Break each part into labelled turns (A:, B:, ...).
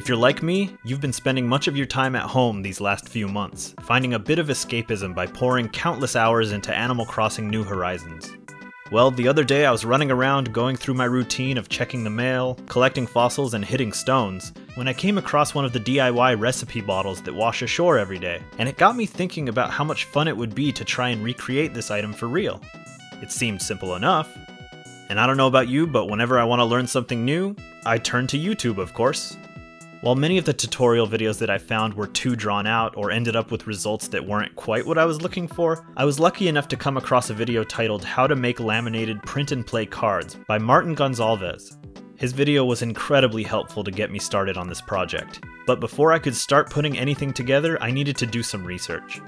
A: If you're like me, you've been spending much of your time at home these last few months, finding a bit of escapism by pouring countless hours into Animal Crossing New Horizons. Well, the other day I was running around going through my routine of checking the mail, collecting fossils, and hitting stones, when I came across one of the DIY recipe bottles that wash ashore every day, and it got me thinking about how much fun it would be to try and recreate this item for real. It seemed simple enough. And I don't know about you, but whenever I want to learn something new, I turn to YouTube, of course. While many of the tutorial videos that I found were too drawn out or ended up with results that weren't quite what I was looking for, I was lucky enough to come across a video titled How to Make Laminated Print-and-Play Cards by Martin Gonzalez. His video was incredibly helpful to get me started on this project, but before I could start putting anything together, I needed to do some research,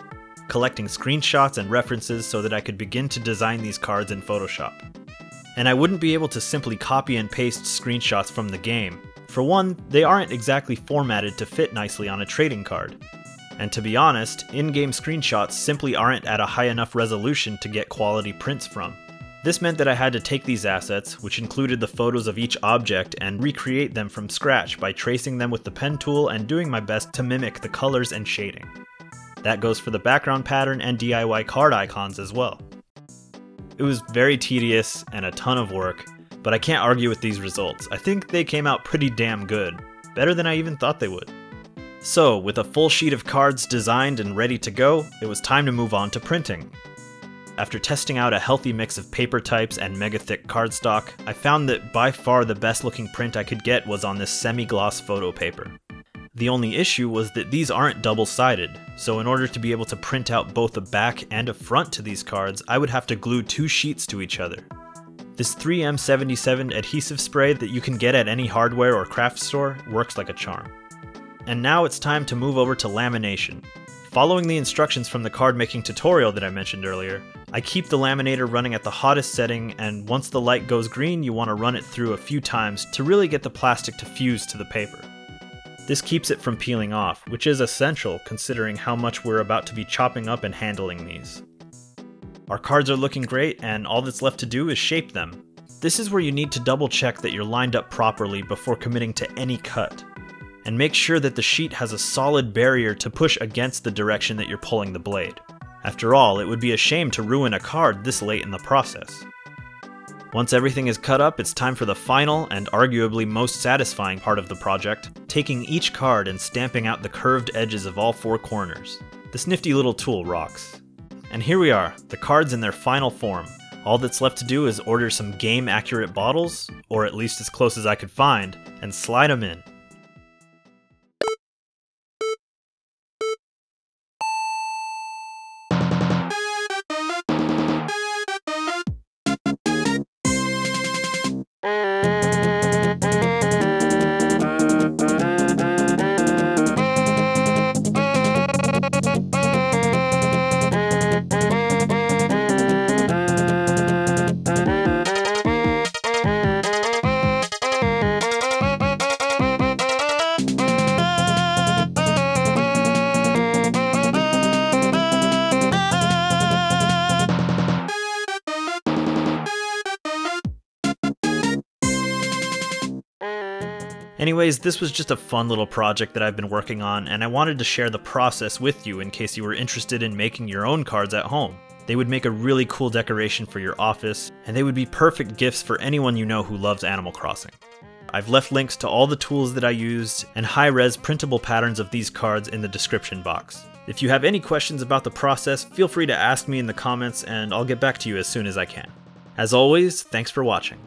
A: collecting screenshots and references so that I could begin to design these cards in Photoshop. And I wouldn't be able to simply copy and paste screenshots from the game. For one, they aren't exactly formatted to fit nicely on a trading card. And to be honest, in-game screenshots simply aren't at a high enough resolution to get quality prints from. This meant that I had to take these assets, which included the photos of each object, and recreate them from scratch by tracing them with the pen tool and doing my best to mimic the colors and shading. That goes for the background pattern and DIY card icons as well. It was very tedious and a ton of work, but I can't argue with these results. I think they came out pretty damn good, better than I even thought they would. So, with a full sheet of cards designed and ready to go, it was time to move on to printing. After testing out a healthy mix of paper types and mega-thick cardstock, I found that by far the best looking print I could get was on this semi-gloss photo paper. The only issue was that these aren't double-sided, so in order to be able to print out both a back and a front to these cards, I would have to glue two sheets to each other. This 3M77 adhesive spray that you can get at any hardware or craft store works like a charm. And now it's time to move over to lamination. Following the instructions from the card making tutorial that I mentioned earlier, I keep the laminator running at the hottest setting, and once the light goes green you want to run it through a few times to really get the plastic to fuse to the paper. This keeps it from peeling off, which is essential considering how much we're about to be chopping up and handling these. Our cards are looking great, and all that's left to do is shape them. This is where you need to double check that you're lined up properly before committing to any cut. And make sure that the sheet has a solid barrier to push against the direction that you're pulling the blade. After all, it would be a shame to ruin a card this late in the process. Once everything is cut up, it's time for the final and arguably most satisfying part of the project, taking each card and stamping out the curved edges of all four corners. This nifty little tool rocks. And here we are, the cards in their final form. All that's left to do is order some game-accurate bottles, or at least as close as I could find, and slide them in. Anyways, this was just a fun little project that I've been working on, and I wanted to share the process with you in case you were interested in making your own cards at home. They would make a really cool decoration for your office, and they would be perfect gifts for anyone you know who loves Animal Crossing. I've left links to all the tools that I used and high-res printable patterns of these cards in the description box. If you have any questions about the process, feel free to ask me in the comments and I'll get back to you as soon as I can. As always, thanks for watching.